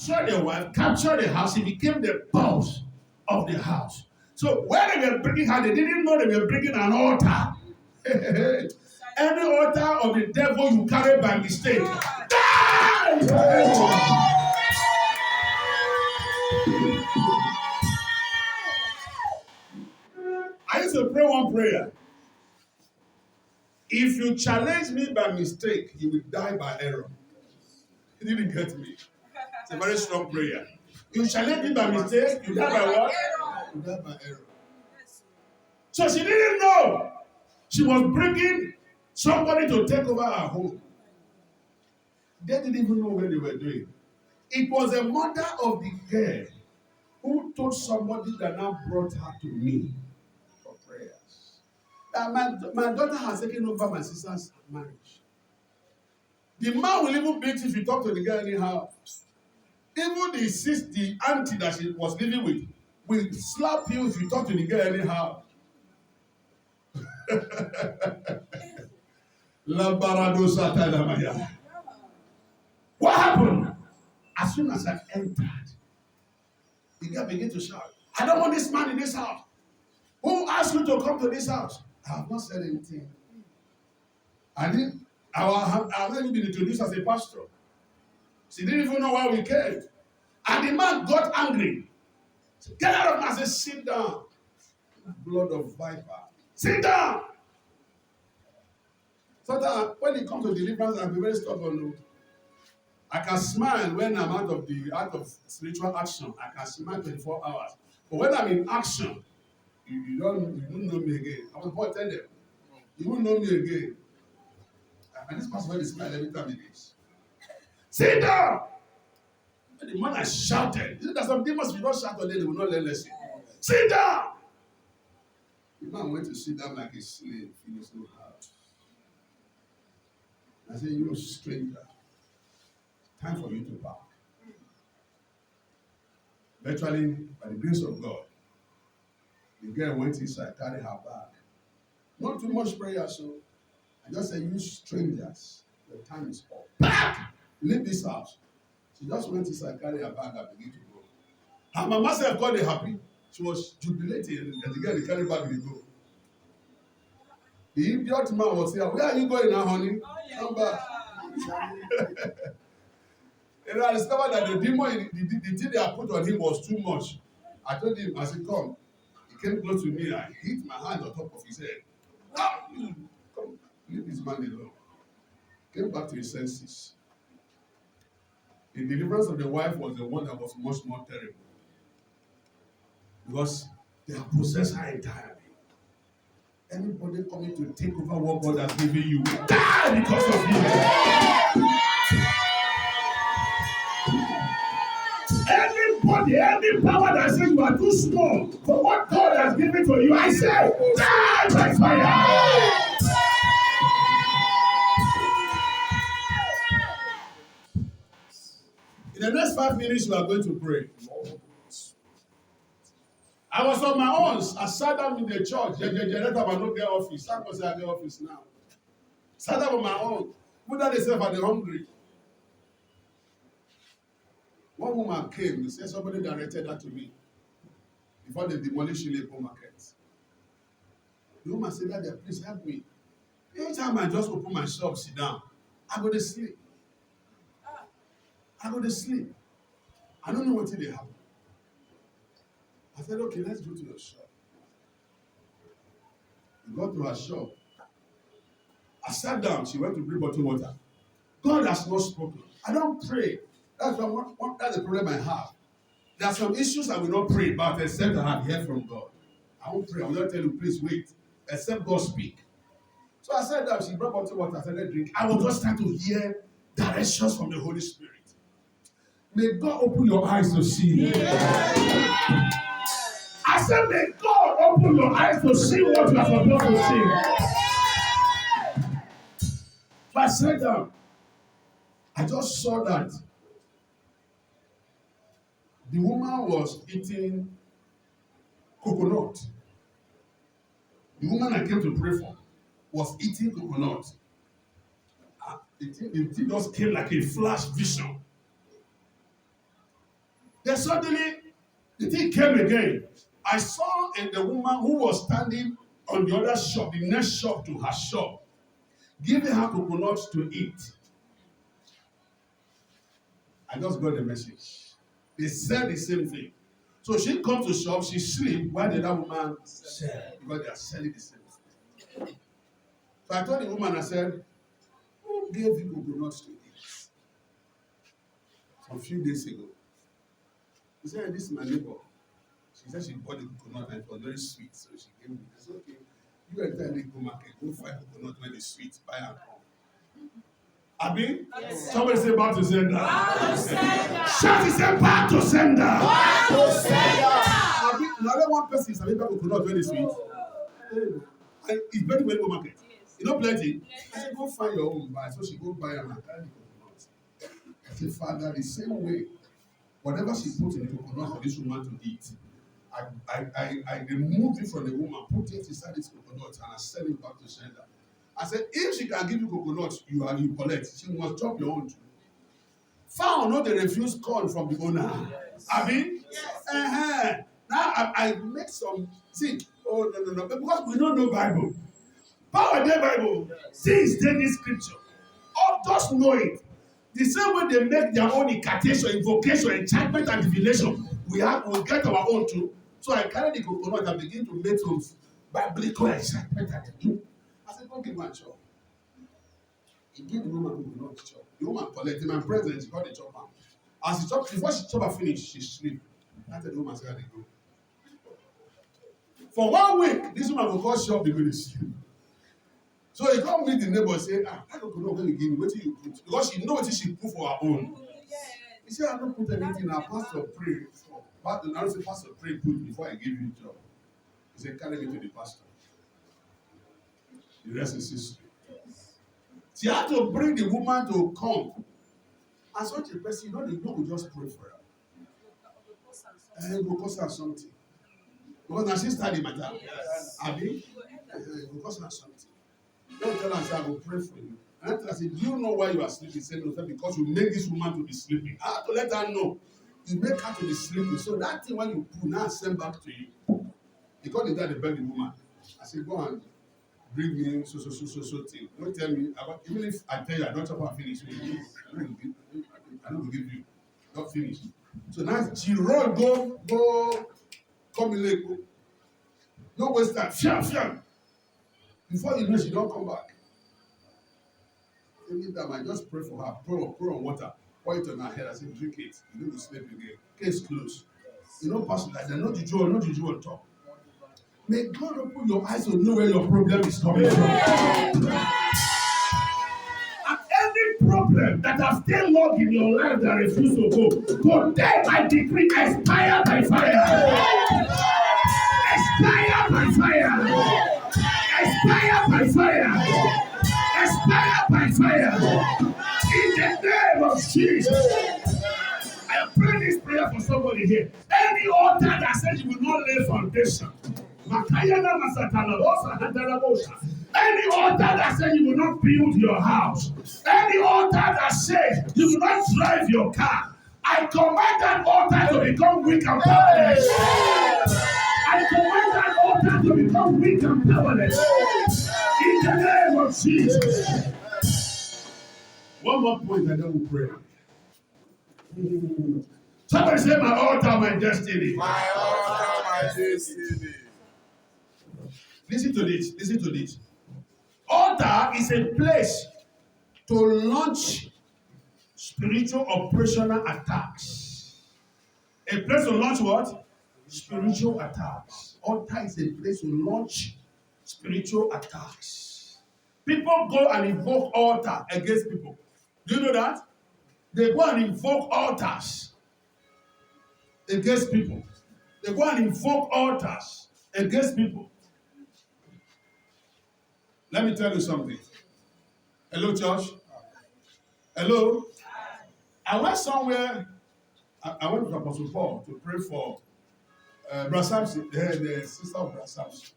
saw the wife, captured the house. He became the boss of the house. So when they were bringing her, they didn't know they were bringing an altar. Any altar of the devil you carry by mistake, die! I used to pray one prayer. If you challenge me by mistake, you will die by error. You didn't get me. It's a very strong prayer. You challenge me by mistake, you die by what? You die by error. So she didn't know she was bringing somebody to take over her home. They didn't even know what they were doing. It was a mother of the girl who told somebody that now brought her to me for prayers. That my daughter has taken over my sister's marriage. The man will even beat if you talk to the girl anyhow. Even the auntie that she was living with will slap you if you talk to the girl anyhow. What happened? As soon as I entered, the girl began to shout, I don't want this man in this house. Who asked you to come to this house? I have not said anything. I have not been introduced as a pastor. She didn't even know why we came. And the man got angry. Get out of me. I said, sit down. Blood of viper. Sit down. So that when it comes to deliverance, I'll be very stubborn. I can smile when I'm out of spiritual action. I can smile 24 hours. But when I'm in action, you don't know me again. I was about to tell them, you won't know me again. And this pastor will smile every time he is. Sit down! And the man has shouted. There's some demons, if you don't shout on them, they will not learn lesson. Sit down! The man went to sit down like a slave. He was no heart. I said, you stranger. Time for you to back. Eventually, by the grace of God, the girl went inside, carried her bag. Not too much prayer, so I just said, you strangers, the time is up. Back! Leave this house. She just went inside, carried her bag, and began to go. Her mama self got happy. She was jubilating, and the girl they carried back, they go. The idiot man was here. Where are you going now, honey? Come back. And I discovered that the demon, the thing they had put on him was too much. I told him, I said, come. He came close to me. I hit my hand on top of his head. Come, leave this man alone. Came back to his senses. The deliverance of the wife was the one that was much more terrible. Because they have possessed her entirely. Anybody coming to take over what God has given you will die because of you. Anybody, any power that says you are too small for what God has given to you, I say, die by fire. In the next 5 minutes, we are going to pray. I was on my own. I sat down in the church. Later, I don't get office. That was at the office now. Sat down on my own. Put that themselves at the hungry. One woman came. They said somebody directed that to me before they demolished the Lepo market. The woman said, Daddy, please help me. Anytime I just open my shop, sit down, I go to sleep. I go to sleep. I don't know what they happen. I said, okay, let's go to your shop. We got to her shop. I sat down. She went to bring bottled water. God has not spoken. I don't pray. That's the problem I have. There are some issues I will not pray about except I have heard from God. I won't pray. I will not tell you, please wait. Except God speak. So I said that she brought bottled water. I started drinking. I will just start to hear directions from the Holy Spirit. May God open your eyes to see. Yeah. I said, may God open your eyes to see what you are supposed to see. So I sat down. I just saw that the woman was eating coconut. The woman I came to pray for was eating coconut. The thing just came like a flash vision. Then suddenly, the thing came again. I saw the woman who was standing on the other shop, the next shop to her shop, giving her coconuts to eat. I just got the message. They said the same thing. So she comes to shop, she sleep while the other woman said, because they are selling the same thing. So I told the woman, I said, who gave you coconuts to eat? Some few days ago. He said, this is my neighbor. She said she bought the coconut and it was very sweet. So she gave me. I said, okay, you enter the go market, go find coconut when it's sweet, buy and come. Abi? Yes. Somebody say back to sender. Back to sender. Shout, say back to sender. Back to sender. Abi, another one person is having coconut when it's sweet. And it's very well go market. Yes. You know plenty? Yes. I said, go find your own buy. So she go buy and carry the coconut. I said, Father, the same way, whatever she put in the coconut for this woman to eat, I removed it from the woman, put it inside this coconut, and I send it back to sender. I said, if she can give you coconut, you collect. She must chop your own too. Found no, they refuse corn from the owner. Yes. I mean, yes. Now I make some. See, oh no, because we don't know Bible. Power the Bible. Since then this scripture, all just know it. The same way they make their own incantation, invocation, enchantment, and divination, we get our own too. So I carry the coconut and begin to make some biblical enchantment. I said, don't give my chop. He gave the woman coconut chop. The woman collected my present. She got the chop out. As she chopped, before she chop her finish, she sleep. That's the woman said, they go. For 1 week, this woman will call shop the ministry. So he come meet the neighbor and say, I don't know when you give me, what you put? Because she know what she put for her own. He said, I don't put anything. Our pastor pray. Pastor pray put before I give you the job. He said, carry me to the pastor. The rest is history. She had to bring the woman to come. As such a person, the Lord will just pray for her. And it will cost her something. Because now she studied my time. Abi, it will cost her something. Don't tell her, I will pray for you. And I tell her, do you know why you are sleeping? She said, no, because you make this woman to be sleeping. I have to let her know. You make her to be sleeping. So that thing when you put, now send back to you. Because they died, they beg the woman. I said, go and bring me so thing. Don't tell me about, even if I tell you I don't chop and finish, I don't give you. Not finish. So now she run, go, come in late. No waste time. Fiam. Before you know, she don't come back. Every time I just pray for her, pour on water, pour it on her head. I say, drink it. You need to sleep again. Case closed. You know, pass like that. Not juju on top. May God open your eyes to know where your problem is coming from. And any problem that has still locked in your life that refuses to go, today I decree expire by fire. Expire by fire. Expire by fire. Expire by fire. In the name of Jesus. I am praying this prayer for somebody here. Any altar that says you will not lay foundation. Any altar that says you will not build your house. Any altar that says you will not drive your car. I command that altar to become weak and powerless. I command that altar to become weak and powerless. In the name of Jesus. One more point and then we'll pray. Somebody say, my altar, my destiny. My altar, my destiny. Listen to this. Altar is a place to launch spiritual operational attacks. A place to launch what? Spiritual attacks. Altar is a place to launch spiritual attacks. People go and invoke altar against people. Do you know that? They go and invoke altars against people. They go and invoke altars against people. Let me tell you something. Hello, church. Hello. I went somewhere. I went to Apostle Paul to pray for Brother Samson, the sister of Brother Samson.